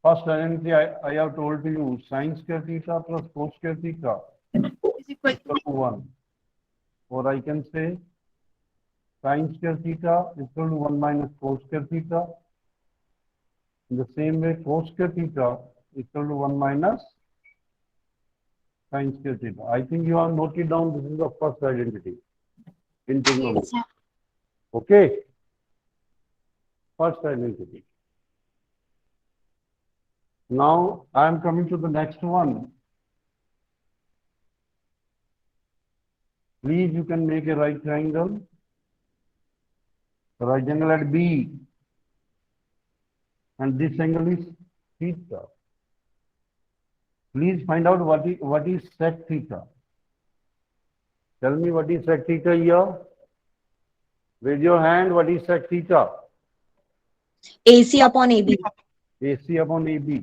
First identity I have told to you, sin square theta plus cos square theta is equal equal to 1. Or I can say sin square theta equal to 1 minus cos square theta. In the same way, cos square theta equal to 1 minus sin square theta. I think you have noted down this is the first identity in trigonometry. yes. Okay? First identity. Now I am coming to the next one. Please, you can make a right triangle. Right angle at B. And this angle is theta. Please find out what is sec theta. Tell me what is sec theta here. Raise your hand. What is sec theta? AC upon AB. AC upon AB.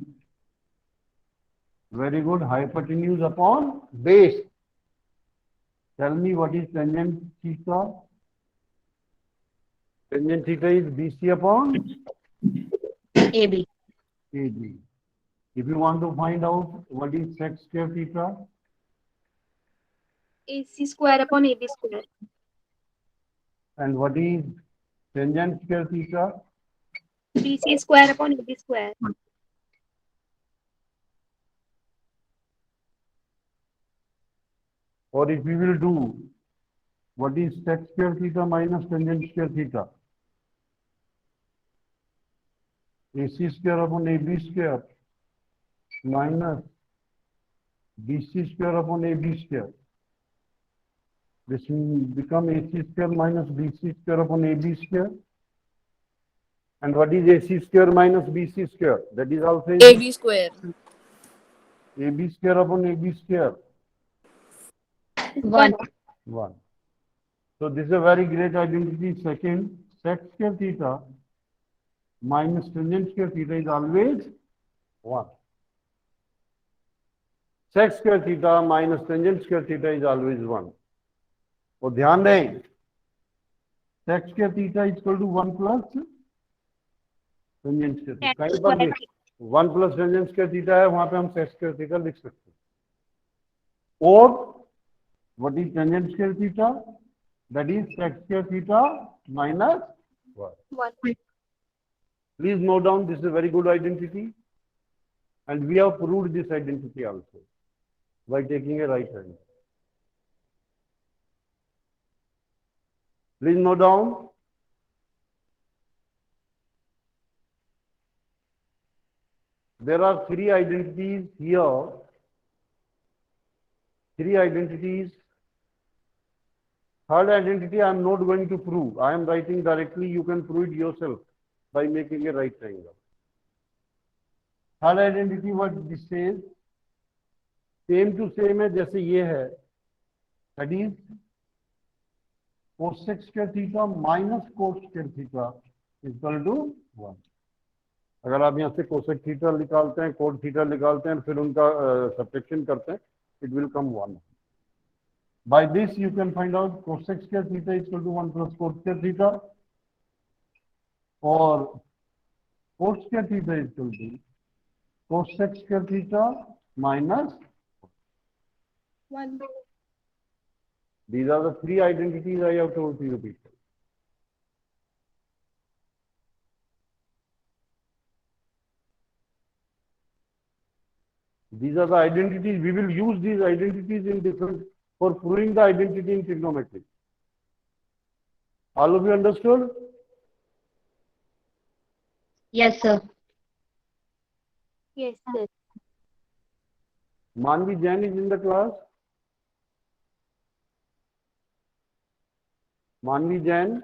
Very good. Hypotenuse upon base. Tell me what is tangent theta. Tangent theta is BC upon AB. AG. If you want to find out what is sec square theta, AC square upon AB square. and what is tangent square theta, BC square upon AB square. or if we will do what is sec square theta minus tangent square theta, AC square upon AB square minus BC square upon AB square. This will become AC square minus BC square upon AB square. And what is AC square minus BC square? That is also AD square. AB square upon AB square. 1. 1. So this is a very great identity. Second, sec square theta minus tangent square theta is always 1. Sec square theta minus tangent square theta is always 1. तो ध्यान दें, sec square theta is equal to 1 plus tangent square theta. कहीं पर भी 1 plus tangent square theta है, वहां पे हम sec square theta लिख सकते हैं. और what is tangent square theta? That is sec square theta minus 1. 1. Please note down, this is a very good identity. And we have proved this identity also by taking a right hand. Please note down. There are 3 identities here. 3 identities. Third identity I am not going to prove. I am writing directly. You can prove it yourself by making a right triangle. Third identity, what this says, same to same है जैसे ये है. That is cosec square theta minus cos square theta is equal to 1. अगर आप यहाँ से cosec theta निकालते हैं, cot theta निकालते हैं, फिर उनका subtraction करते हैं, it will come 1. By this you can find out cosec square theta is equal to 1 plus cot square theta, or cot square theta is equal to cosec square theta minus. 1. These are the 3 identities I have told to you people. These are the identities. We will use these identities in different for proving the identity in trigonometry. All of you understood? Yes, sir. Yes, sir. Manvi Jain is in the class. Manvi Jain.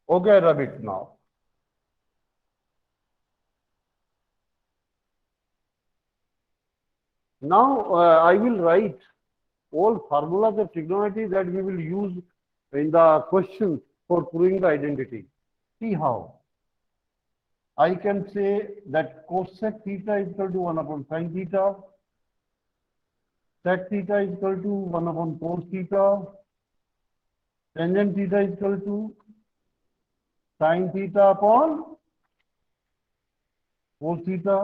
Okay, rub it now. Now I will write all formulas of trigonometry that we will use in the questions for proving the identity. See how. I can say that cosec theta is equal to 1 upon sin theta. Sec theta is equal to 1 upon cos theta. Tangent theta is equal to sin theta upon cos theta.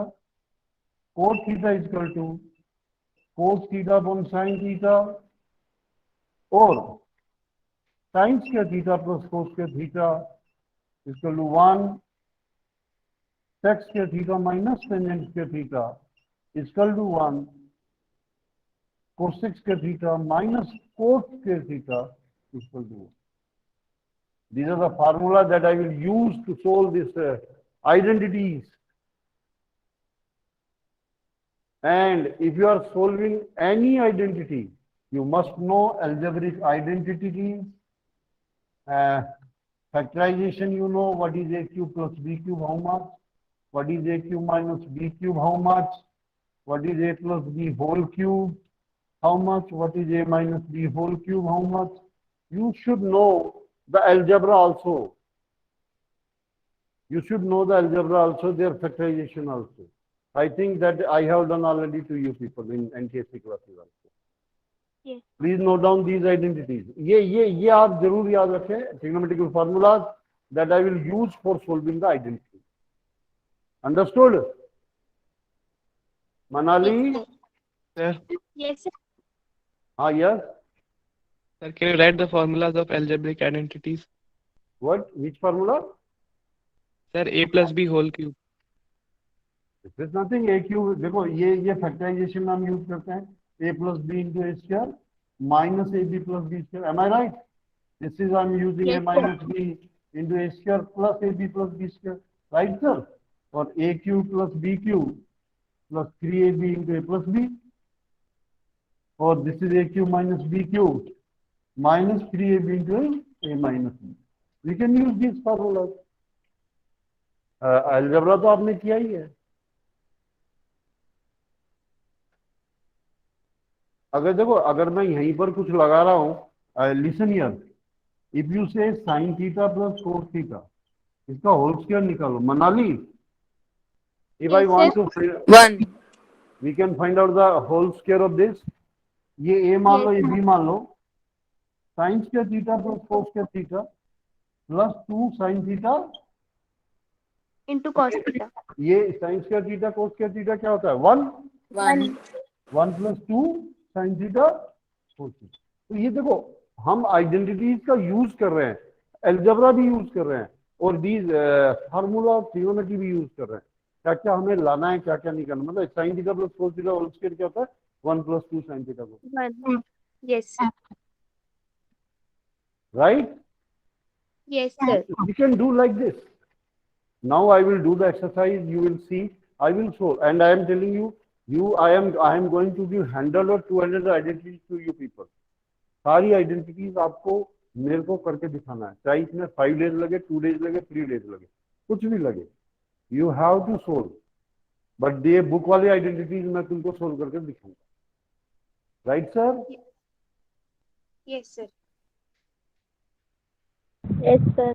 Cos theta is equal to cos theta upon sin theta, or sin square theta plus cos square theta is equal to 1 sec square theta minus tangent square theta is equal to 1 cosec square theta minus cot square theta is equal to 1. These are the formula that I will use to solve this identities. And if you are solving any identity, you must know algebraic identities, factorization, you know what is a cube plus b cube, how much, what is a cube minus b cube, how much, what is a plus b whole cube, how much, what is a minus b whole cube, how much. You should know the algebra also. You should know the algebra also, their factorization also. I think that I have done already to you people in NTSC classes also. Yes. Please note down these identities. ये आप जरूर याद रखें, trigonometrical formulas that I will use for solving the identity. Understood? Manali? Sir, Yes, sir. Yes. sir, can you write the formulas of algebraic identities? What? Which formula? Sir, a plus b whole cube. This is nothing. A cube. देखो ये factorization में हम use करते हैं. A plus b into a square minus ab plus b square. Am I right? This is I'm using Yes, a minus b into a square plus ab plus b square. Right, sir? Or a cube plus b cube plus 3ab into a plus b. Or this is a cube minus b cube minus 3ab into a minus b. We can use these formulas. Algebra तो आपने किया ही है. अगर देखो, अगर मैं यहीं पर कुछ लगा रहा हूं, listen here, if you say sine theta plus cos theta, इसका होल स्क्वायर निकालो. Manali, if I Yes, want sir. To one, we can find out the whole square of this. ये ए मान लो, ये बी मान लो. Sine square theta plus cos square theta plus 2 sine theta. Into cos theta. ये sine square theta cos square theta क्या होता है? 1 1 plus 2 sine theta cos theta. तो ये देखो, हम आइडेंटिटीज का यूज कर रहे हैं, अलजेब्रा भी यूज कर रहे हैं, और दीज फार्मूला ऑफ ट्रिगोनोमेट्री भी यूज कर रहे हैं. क्या क्या हमें लाना है, क्या क्या नहीं करना. मतलब sine theta plus cos theta whole square क्या होता है? 1 plus 2 sine theta cos. 1. Yes. Right? Yes, sir. We can do like this. Now I will do the exercise. You will see. I will show, and I am telling you, I am going to give 100 or 200 identities to you people. सारी identities आपको मेरे को करके दिखाना है. चाहे इसमें 5 days लगे, 2 days लगे, 3 days लगे, कुछ भी लगे. You have to solve. But ये बुक वाली identities मैं तुमको solve करके दिखाऊंगा. Right, sir? Yes, sir. Yes, sir.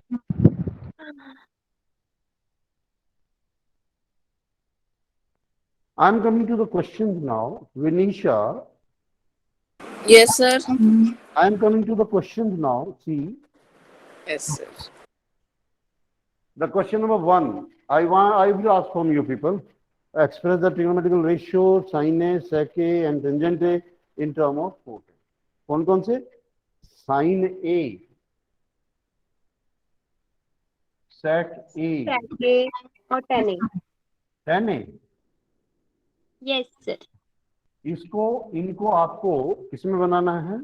I am coming to the questions now. Vinisha, Yes, sir. I am coming to the questions now. See, Yes, sir. the question number 1. I will ask from you people. Express the trigonometrical ratio, sin A, sec A, and tangent A in term of cot A. कौन से? Sin A, sec A, Sec A or tan A. tan A. Yes, sir. इनको आपको किसमें बनाना है?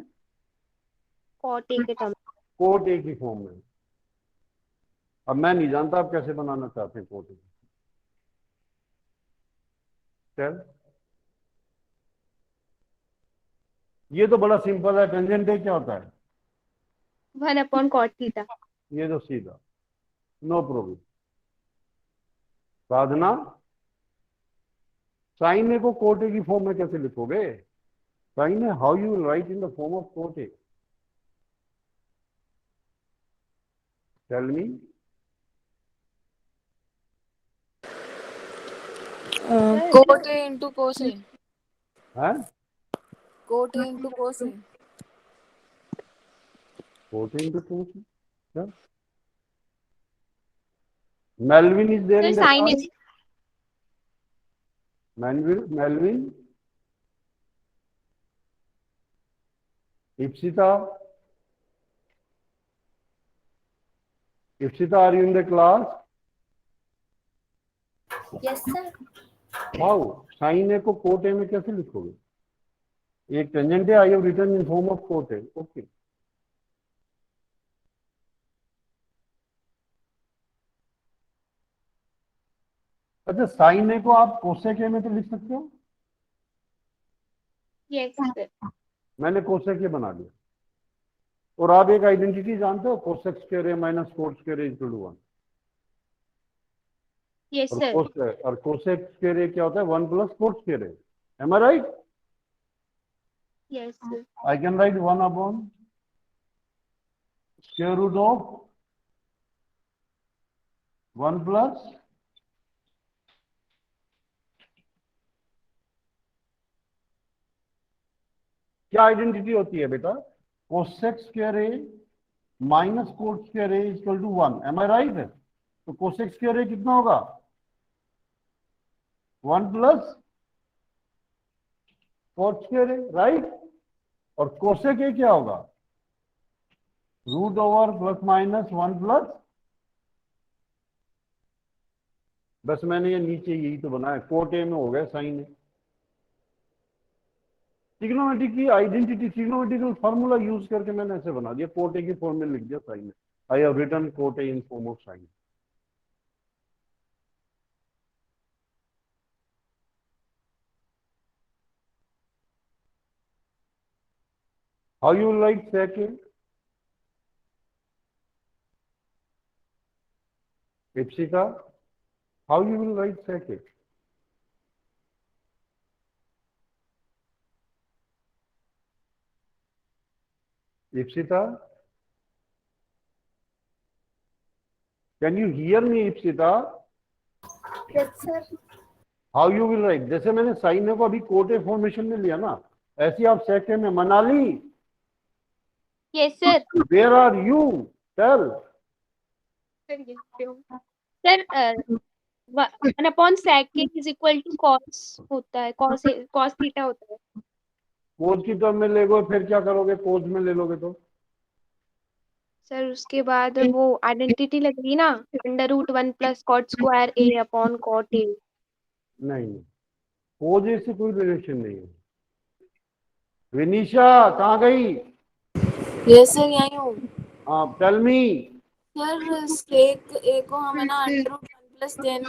Cot A के term. Coat a की form में. अब मैं नहीं जानता आप कैसे बनाना चाहते हैं कोट ए. चल, ये तो बड़ा सिंपल है. टेंजेंट ए क्या होता है? 1 upon cot theta. ये तो सीधा, no problem. Sadhana, sine a को कोट ए की फॉर्म में कैसे लिखोगे? Sine a, how you will write in the form of cot a? Tell me. Cot A into cos A. है Cot A into cos A. Cot A into cot A. Melvin is there Sir, in the sin class. is Melvin, Ipsita, are you in the class? Yes, sir. How? Sin A को cot A में कैसे लिखोगे? एक tangent है, I have written in form of cot A. Okay. अच्छा, sin A को आप cosec A में तो लिख सकते हो? yes, sir. मैंने cosec A बना दिया। और आप एक आइडेंटिटी जानते हो, cosec square A minus cot square A equal to 1. Yes, और sir. cosec square A क्या होता है? 1 plus cot square A. Am I right? Yes, sir. I can write 1 upon square root of 1 plus क्या identity होती है बेटा? cosec square A minus cot square A equal to 1. Am I right? तो cosec square A कितना होगा? 1 plus cot square A, right? और cosec A क्या होगा? Root over plus minus 1 plus, बस मैंने ये नीचे यही तो बनाया, कोट ए में हो गया साइन ए। ट्रिग्नोमेट्री की आइडेंटिटी, ट्रिग्नोमेट्रिकल फार्मूला यूज करके मैंने ऐसे बना दिया, कोट ए की फॉर्म में लिख दिया sine a. I have written cot a in form of sine. How you write sec A? Ipsita, how you will write sec A? Ipsita, can you hear me, Ipsita? Yes, sir. How you will write? जैसे मैंने sign a को अभी cot A formation में लिया ना, ऐसे आप sec A में। Manali, Yes, sir. where are you? Tell. Sir, 1 upon sec A is equal to cos होता है, cos theta होता है। कोस की टर्म में ले गए, फिर क्या करोगे? कोस में ले लोगे तो सर उसके बाद वो आइडेंटिटी लगेगी ना, √1 plus cot square A upon cot A। नहीं, कोस ए से कोई रिलेशन नहीं है। विनीशा कहाँ गई? यस सर, यहीं हूँ। हाँ, tell me. Sir sec A को हम है ना √1 plus 10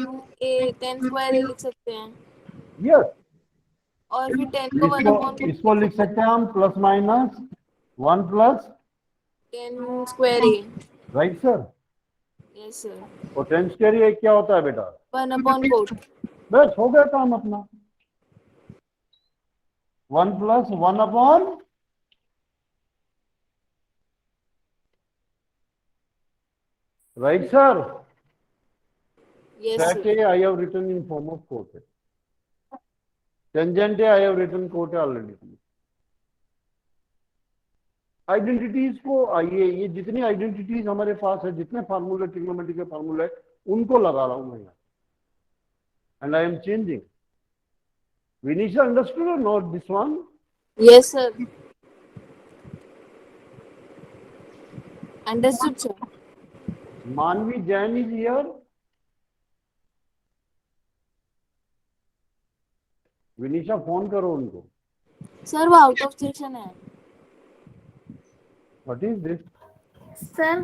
square A लिख सकते हैं, यस, और फिर 10 को 1 upon इसको लिख सकते हैं हम plus minus 1 plus 10 square A। Right sir. Yes sir, और 10 स्क्वायर ये क्या होता है बेटा? 1 upon cot। बस हो गया काम अपना। 1 plus 1 upon right sir. Yes sec sir, A I have written in form of cot A. Tangent A I have written cot A already. Identities को आइए, ये जितनी आइडेंटिटीज हमारे पास है, जितने फार्मूले ट्रिग्नोमेट्री के फार्मूले, उनको लगा रहा हूं मैं यहाँ, and I am changing. Vinisha understood और not this one? Yes sir, understood sir. Manvi Jain is here. Vinisha phone करो उनको। सर वो आउट ऑफ सेक्शन है। What is this? Sir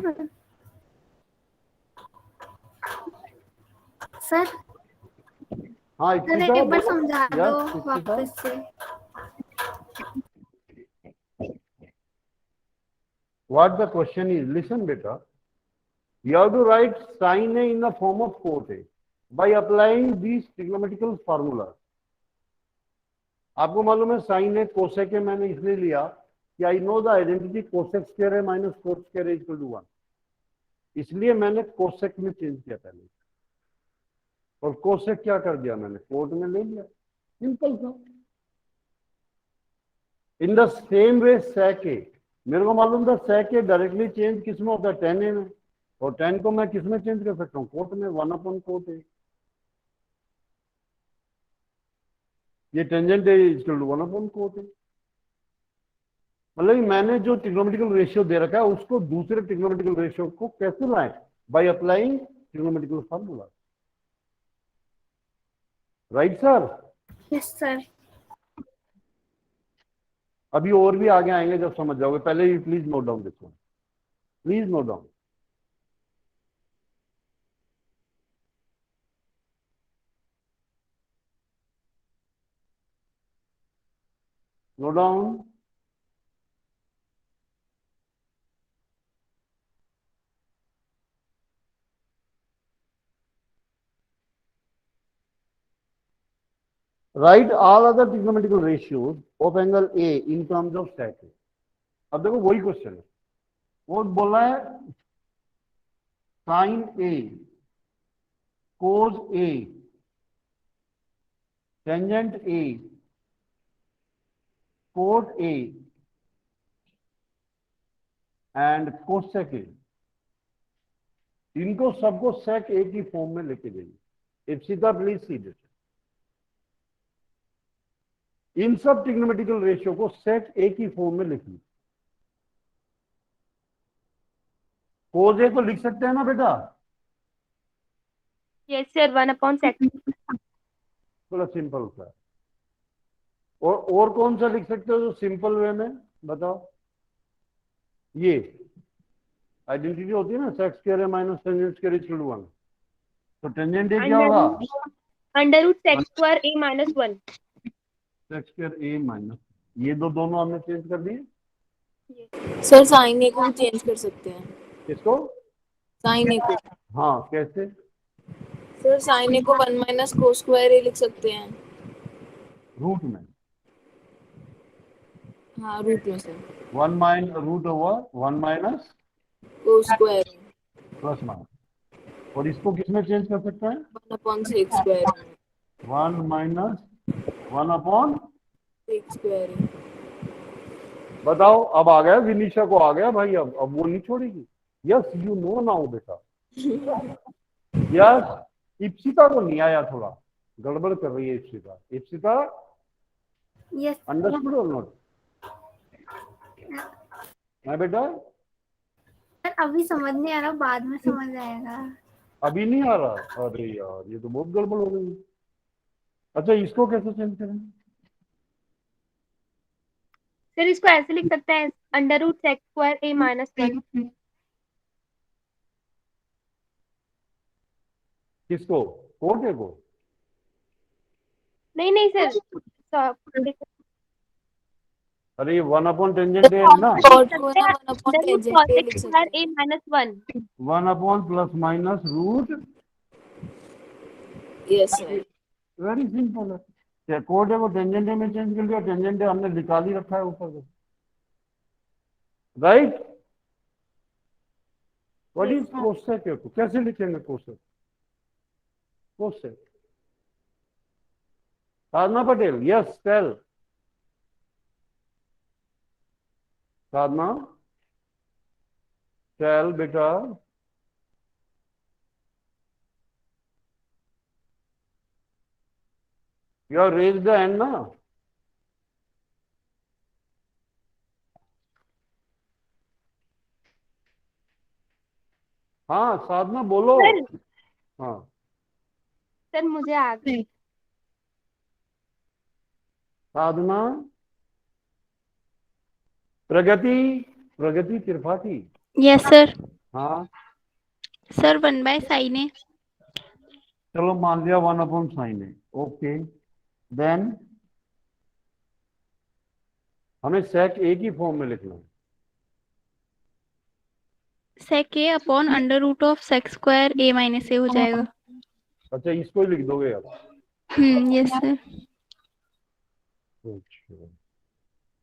sir हाँ, सर एक बार समझा दो वापस से। What the question is? Listen, beta. You have to write sin A in the form of cot A by applying these trigonometrical formulas. आपको मालूम है sin A cosec A मैंने इसलिए लिया कि I know the identity cosec square A minus cot square A equal to 1. इसलिए मैंने cosec में चेंज किया पहले, और cosec क्या कर दिया मैंने? cot में ले लिया। सिंपल था। In the same way sec A, मेरे को मालूम था sec A डायरेक्टली चेंज किस में होता है? tan A में। और 10 को मैं किस में चेंज कर सकता हूँ? कोट में, 1/कोट ए। ये टेंजेंट ए इक्वल टू 1/कोट ए। मतलब कि मैंने जो ट्रिग्नोमेट्रिकल रेशियो दे रखा है उसको दूसरे ट्रिग्नोमेट्रिकल रेशियो को कैसे लाएं? By applying trigonometrical formula. Right sir? Yes sir. अभी और भी आगे आएंगे जब समझ जाओगे, पहले ही please note down this one, please note down. Note down. Write all other trigonometrical ratios of angle A in terms of sec A। अब देखो वही क्वेश्चन है, वो बोल रहा है sine A, cos A, tangent A, cot A and cosec A. इनको सबको सेक ए की फॉर्म में लेके जाइए। Ipsita please see this. इन सब ट्रिग्नोमेट्रिकल रेशियो को सेक ए की फॉर्म में लिखिए। कोस ए तो लिख सकते हैं ना बेटा? Yes sir, 1/sec। बड़ा सिंपल सा है। और कौन सा लिख सकते हो जो सिंपल वे में? बताओ। ये आइडेंटिटी होती है ना, sec square minus tangent square equal to 1। तो टेंजेंट ए क्या होगा? √sec square a - 1। Sec square A minus, ये दोनों हमने चेंज कर दिए। सर साइन ए को भी चेंज कर सकते हैं। किसको? साइन ए को। हाँ, कैसे? सर साइन ए को 1 - cos स्क्वायर ए लिख सकते हैं। रूट में। हाँ, रूट में sir. 1 minus root over 1 minus cos square plus minus. और इसको किसमें चेंज कर सकते हैं? 1/sec square 1 minus 1/। स्क्वायर। बताओ, अब आ गया विनीशा को, आ गया भाई। अब वो नहीं छोड़ेगी। यस यू नो नाउ बेटा। यस, इप्सिता को नहीं आया, थोड़ा गड़बड़ कर रही है इप्सिता। इप्सिता, यस अंडरस्टूड और नॉट? है बेटा? सर, अभी समझ नहीं आ रहा, बाद में समझ आएगा। अभी नहीं आ रहा? अरे यार, ये तो बहुत गड़बड़ हो गई। अच्छा, इसको कैसे चेंज करेंगे? सर इसको ऐसे लिख सकते हैं, √sec स्क्वायर a - 1। किसको? कोटे को? नहीं नहीं सर, अरे ये 1/टेंजेंट है ना। cot को ना 1/tangent ए √cosec लिख सकते स्क्वायर हैं। a - 1। 1/ plus minus root. Yes sir. Very simple है। कोट है वो टेंजेंट ए में चेंज कर लिया, टेंजेंट ए हमने निकाल ही रखा है ऊपर से। राइट? What is cosec? कैसे लिखेंगे cosec? Cosec, Sadhana Patel, yes tell. Sadhana, tell बेटा। You are raise the hand ना? हाँ साधना बोलो। सर हाँ सर मुझे आ गई। साधना, प्रगति, प्रगति त्रिपाठी। Yes sir. हाँ सर 1/sin A। चलो मान लिया 1/sin A। ओके, देन हमें सेक ए की फॉर्म में लिखना है। sec A upon √sec square a - a हो जाएगा। अच्छा, इसको ही लिख दोगे अब? Yes sir. अच्छा,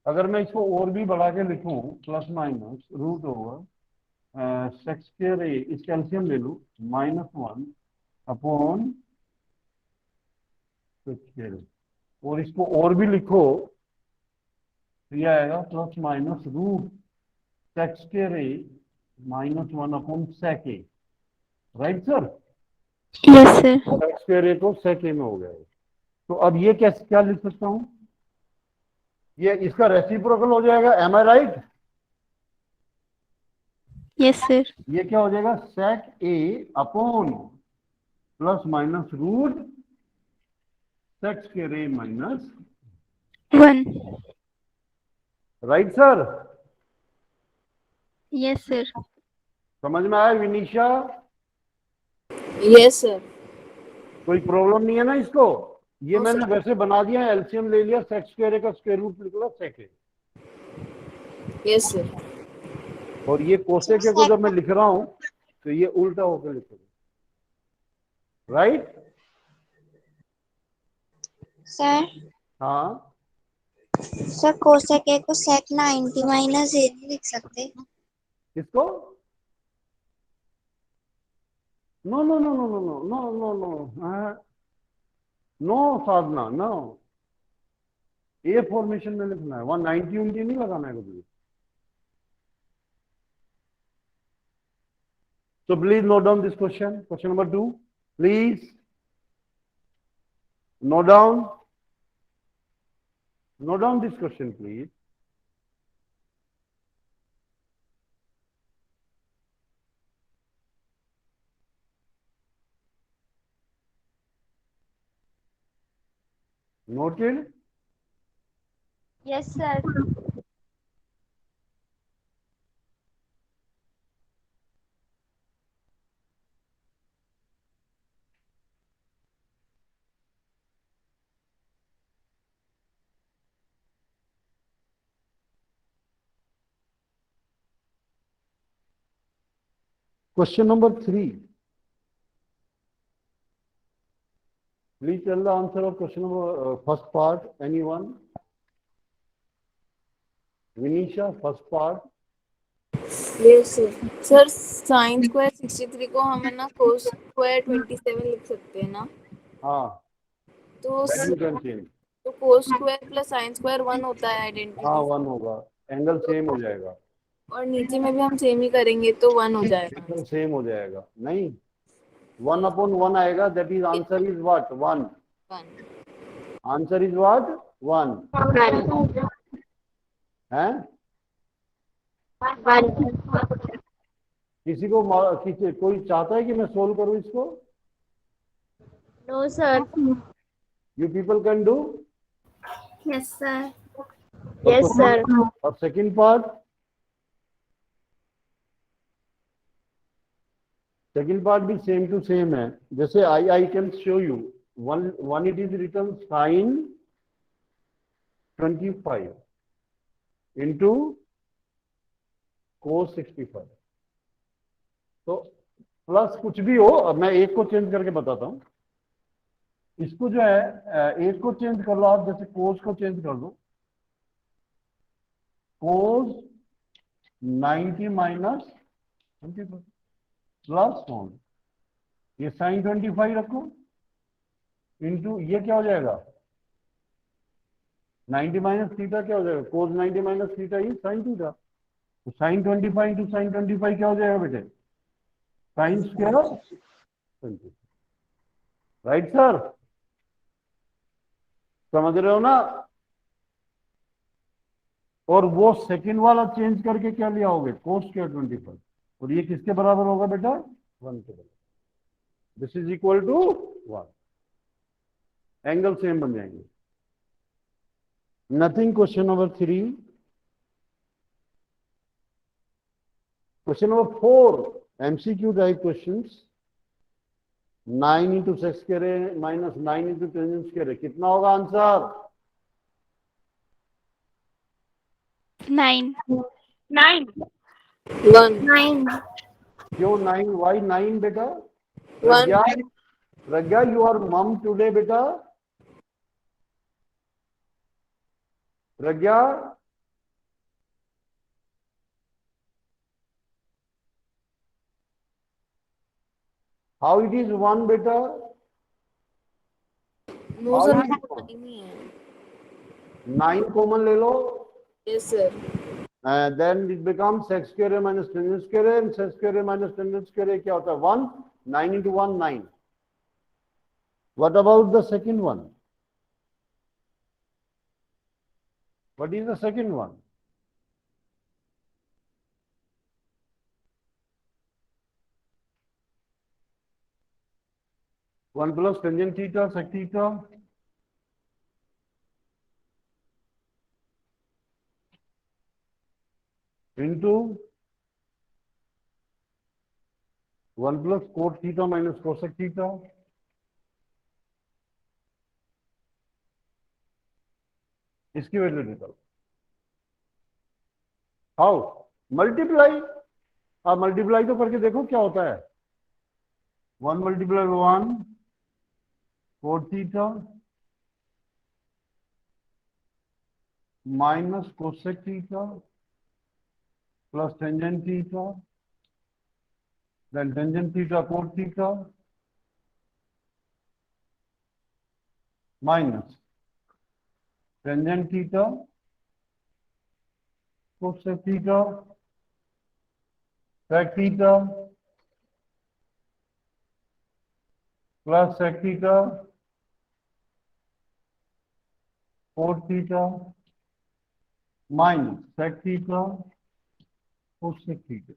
अगर मैं इसको और भी बढ़ा के लिखूं, plus minus root over sec square A, इसका एलसीएम ले लूं, -1 अपॉन सेक स्क्वायर ए, और इसको और भी लिखो तो ये आएगा plus minus root sec square A minus one upon sec A, right sir? Yes sir. Sec square A तो सेक ए में हो गया। तो अब ये कैसे क्या लिख सकता हूं? ये इसका रेसिप्रोकल हो जाएगा, am I right? Yes sir. ये क्या हो जाएगा? Sec A upon plus minus root sec square A minus, 1। Right sir? Yes sir. समझ में आया विनीशा? Yes sir. कोई प्रॉब्लम नहीं है ना इसको? ये No, मैंने sir. वैसे बना दिया, एलसीएम ले लिया, सेक स्क्वायर ए का स्क्वायर रूट निकला सेक ए। Yes sir. और ये कोसेक ए को जब मैं लिख रहा हूं तो ये उल्टा होकर लिखूंगा, राइट? सर हाँ, सर कोसेक ए को सेक 90 माइनस ए लिख सकते? किसको? No no no no no no no no no no Sadhana, no. A formation में लिखना है, 190 उनकी नहीं लगाना है कभी। So please note down this question. Question number 2. Please note down. Note down this question, please. Noted? Yes sir. Question number 3. Please tell the answer of question number first part. Anyone? Vinisha, first part. Yes sir. Sir sine square 63 को हम है ना cos square 27 लिख सकते हैं ना? हाँ, तो that you can change. तो cos square plus sine square 1 होता है हाँ, आइडेंटिटी, 1 होगा, एंगल सेम हो जाएगा। और नीचे में भी हम सेम ही करेंगे तो 1 हो जाएगा। एंगल सेम हो जाएगा, नहीं 1 अपॉन 1 आएगा, that is answer is what? 1। 1। Answer is what? 1 है। किसी को कोई चाहता है कि मैं सोल्व करूं इसको? No sir. You people can do? Yes sir. Yes sir. और सेकंड पार्ट? सेकंड पार्ट भी सेम टू सेम है। जैसे I can show you one it is written sine 25 into cos 65। तो प्लस कुछ भी हो, अब मैं एक को चेंज करके बताता हूं। इसको जो है एक को चेंज कर लो आप, जैसे कोस को चेंज कर दो, कोस 90 माइनस 25 प्लस वन, ये साइन 25 रखो इंटू ये क्या हो जाएगा? 90 माइनस थीटा क्या हो जाएगा? कोस 90 माइनस थीटा ही साइन थीटा। तो साइन 25 इंटू साइन 25 क्या हो जाएगा बेटे? Sine square 25। Right sir? समझ रहे हो ना? और वो सेकंड वाला चेंज करके क्या लिया होगे? Cos square 25। और ये किसके बराबर होगा बेटा? 1 के बराबर। This is equal to 1। Angle same बन जाएंगे। Nothing. Question number 3। Question number 4, MCQ type questions. 9 into sec square minus 9 into tangent square, कितना होगा आंसर? 9। 1। क्यों 9? वाई 9 बेटा? 1। प्रज्ञा, यू आर मम टुडे बेटा? प्रज्ञा, हाउ इट इज 1 बेटा? नो सर, नहीं है। 9 कॉमन ले लो। Yes sir. and then it becomes sec square a minus tangent square a, and sec square a minus tangent square a क्या होता है 1, 9 into 1 9. What about the second one? What is the second one? One plus tangent theta sec theta into 1 plus cot theta minus cosec theta इसकी value निकालो. How? Multiply. आप multiply तो करके देखो क्या होता है. 1 multiply 1 cot theta minus cosec theta plus tangent theta, then tangent theta cot theta minus tangent theta cosec theta sec theta plus sec theta cot theta minus sec theta cosec theta.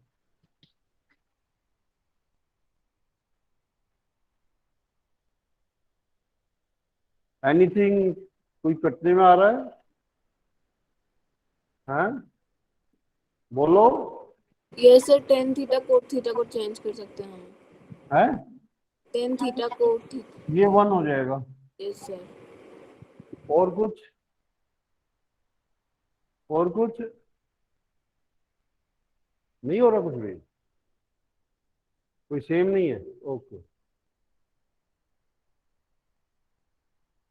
Anything कोई कटने में आ रहा है? हैं? बोलो. Yes sir, tan theta cot theta को change कर सकते हैं हम. हैं? Tan theta cot theta. ये 1 हो जाएगा. Yes sir. और कुछ? और कुछ नहीं हो रहा? कुछ भी कोई सेम नहीं है? ओके.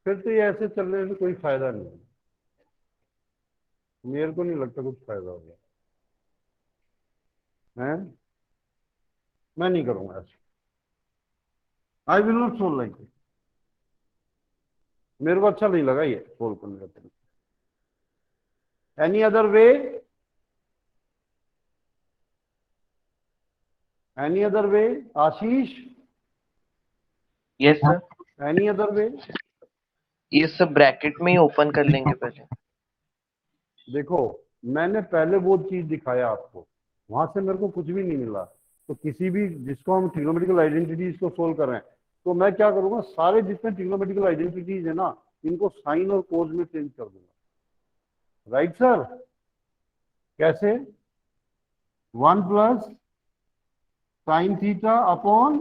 फिर तो ये ऐसे चलने से कोई फायदा नहीं है. मेरे को नहीं लगता कुछ फायदा होगा. हैं? मैं नहीं करूंगा ऐसे. I will not solve like it. मेरे को अच्छा नहीं लगा ये सोल्व करने का तरीका. Any other way? Any other way? Ashish? Yes sir. Any other way? ये सब ब्रैकेट में ही ओपन कर लेंगे पहले. देखो, मैंने पहले वो चीज दिखाया आपको, वहां से मेरे को कुछ भी नहीं मिला. तो किसी भी जिसको हम ट्रिग्नोमेट्रिकल आइडेंटिटीज को सोल्व कर रहे हैं, तो मैं क्या करूंगा, सारे जितने ट्रिग्नोमेट्रिकल आइडेंटिटीज है ना, इनको साइन और कोस में चेंज कर दूंगा. Right sir? कैसे? 1 plus sine theta upon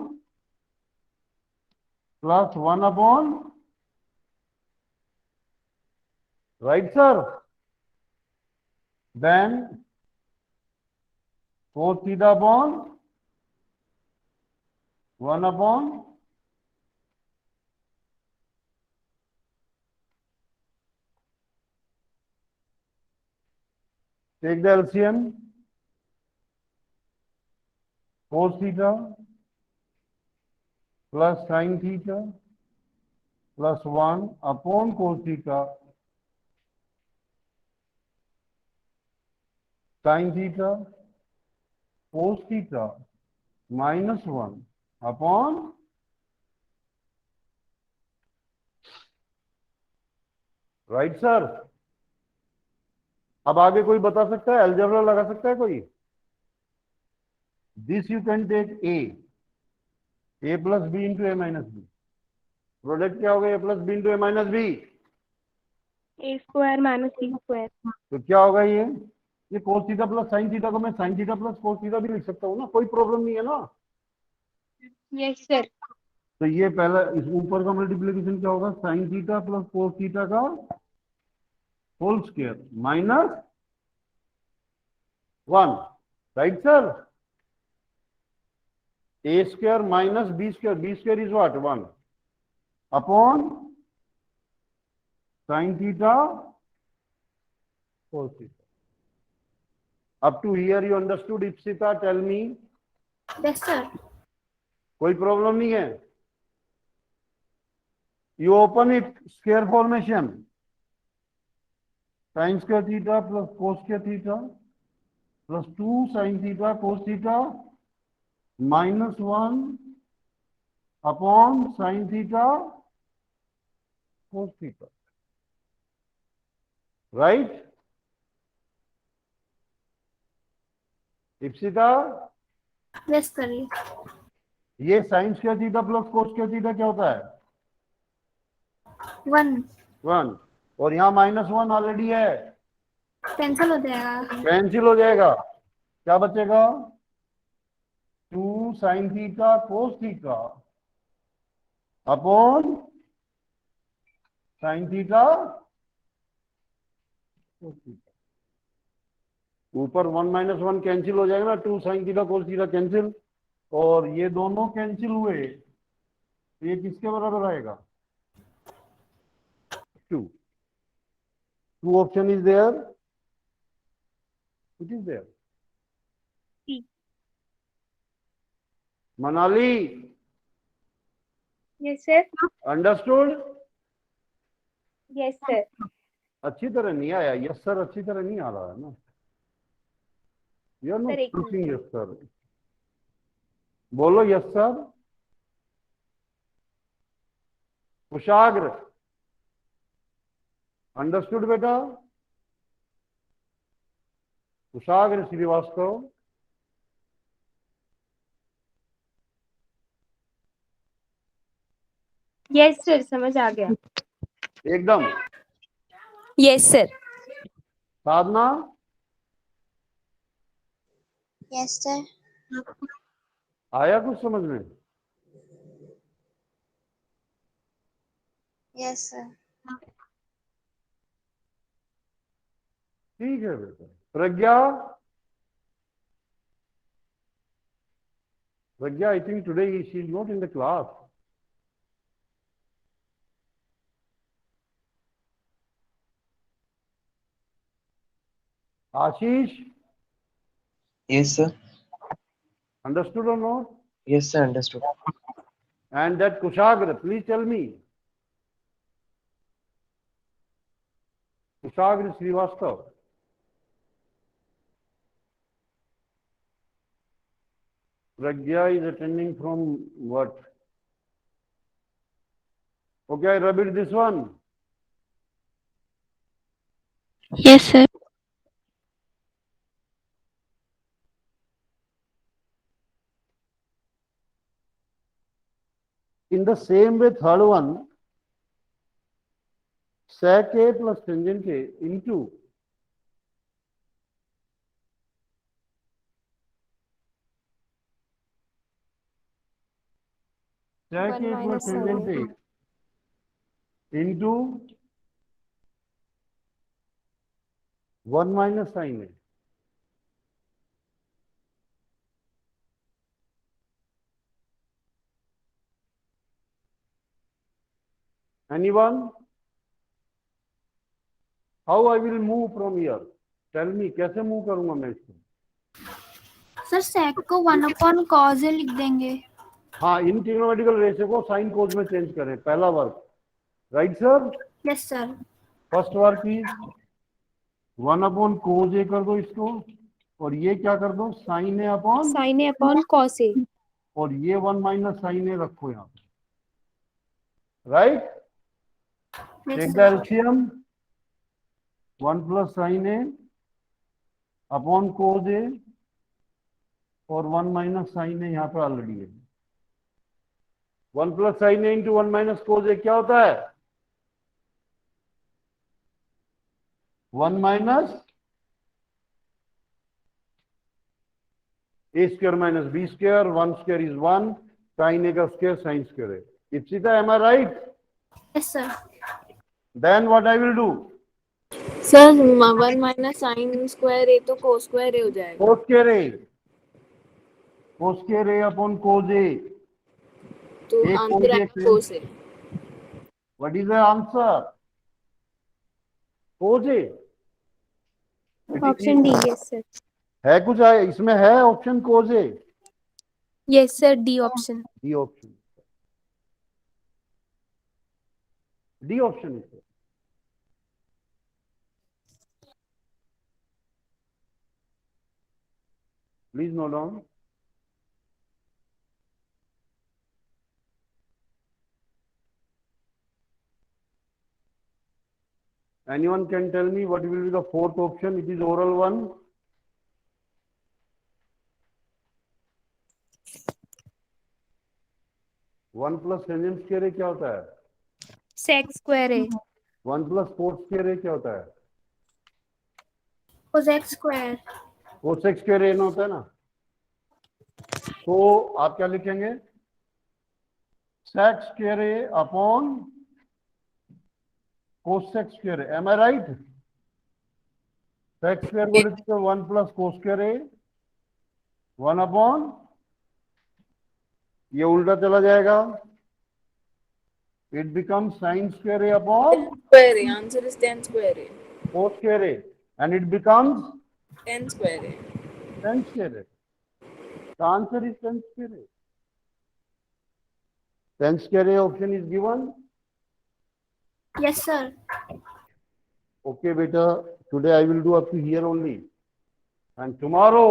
plus 1 upon. Right sir? then cos theta upon 1 upon take the LCM. Cos theta plus sin theta plus 1 upon cos theta sin theta cos theta minus 1 upon right sir. अब आगे कोई बता सकता है? Algebra लगा सकता है कोई? This you can take a plus b into a minus b. Product क्या होगा? A plus b into a minus b. A square minus B square. तो क्या होगा ये cos theta plus sin theta को मैं sin theta plus cos theta भी लिख सकता हूँ ना, कोई प्रॉब्लम नहीं है ना. Yes sir. तो ये पहला इस ऊपर का मल्टीप्लिकेशन क्या होगा? sin theta plus cos theta का whole square minus 1. Right sir? A square minus B square is what? 1 upon sin theta cos theta. Up to here you understood, Ipsita? Tell me. Yes, sir. कोई problem नहीं है? You open it, square formation. Sin square theta plus cos square theta plus 2 sine theta cos theta -1 upon sine theta cos theta, right? Ipsita, yes sir. ये sine square theta plus cos square theta क्या होता है? 1 1। और यहाँ -1 already है, cancel हो जाएगा। Cancel हो जाएगा। क्या बचेगा? 2 sine theta cos theta upon sine theta cos theta. ऊपर 1 - 1 कैंसिल हो जाएगा ना, 2 sine theta cos theta cancel, और ये दोनों कैंसिल हुए, तो ये किसके बराबर आएगा? 2। 2 option is there, it is there. Manali, yes sir. Understood? Yes sir. अच्छी तरह नहीं आया, यस सर अच्छी तरह नहीं आ रहा है ना, यू आर नॉट सर, एक स्पीकिंग यस सर। बोलो यस सर। कुशाग्र, अंडरस्टूड बेटा? कुशाग्र श्रीवास्तव, यस सर, समझ आ गया। एकदम। Yes sir. Sadhana, yes sir. आया कुछ समझ में? Yes sir. ठीक है बेटा। Pragya, Pragya, I think today she is not in the class. Ashish, Yes, sir. understood or not? Yes, sir. Understood. And that Kushagra, please tell me. Kushagra Srivastav. Pragya is attending from what? Okay, I rub it this one. Yes, sir. In the same way, third one, sec A plus tangent A into sec 1 A plus minus sin tangent A. A into 1 minus sin A. Anyone? How I will move from here? Tell me, कैसे move करूंगा मैं इसको? Sir sec को 1/cos A लिख देंगे। हाँ, इन trigonometrical ratio को sine cos में चेंज करें, पहला work, right sir? Yes sir. First work is 1/cos A कर दो इसको, और ये क्या कर दो? Sine A upon, Sin A upon cos A. और ये 1 माइनस साइन A रखो यहाँ पे, right? Take yes the sir. LCM, 1 plus sine A upon cos A, और 1 माइनस साइन A यहाँ पे ऑलरेडी है। 1 plus sine A into 1 minus cos A क्या होता है? 1 minus A square minus B square, 1 square is 1, sine A का square sine square है। Ipsita, am I right? Yes sir. Then what I will do? Sir 1 minus sine square A तो cos square A हो जाएगा। Cos square A, cos square A upon cos A, तो A answer cos A आएगा cos A. What is the answer? Cos A। Option D. Yes sir. है कुछ है इसमें? है option cos A? Yes sir. D option. D option, D option है। Please note down. Anyone can tell me what will be the fourth option? It is oral one. One plus tangent square A क्या होता है? sec square a. One plus cot square A क्या होता है? cosec square. Cosec square A ना होता है ना? तो आप क्या लिखेंगे? Sec square A upon cosec square A. Am I right? Sec square को लिखते one plus cos square A, one upon, ये उल्टा चला जाएगा, it become sine square A upon Square A. Answer is 10 square A. Cos square A, and it becomes 10 square A. 10 square A. The answer is 10 square A. 10 square A option is given. Yes, sir. Okay, beta. Today I will do up to here only, and tomorrow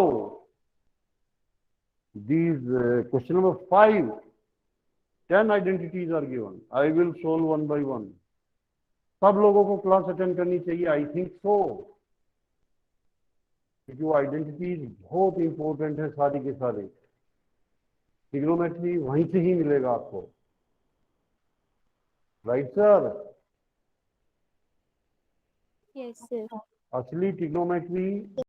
these question number 5, 10 identities are given. I will solve one by one. सब लोगों को class attend करनी चाहिए. I think so, क्योंकि वो identities बहुत important है सारी के सारे. ट्रिग्नोमेट्री वहीं से ही मिलेगा आपको. Right sir? Yes, sir. असली ट्रिग्नोमेट्री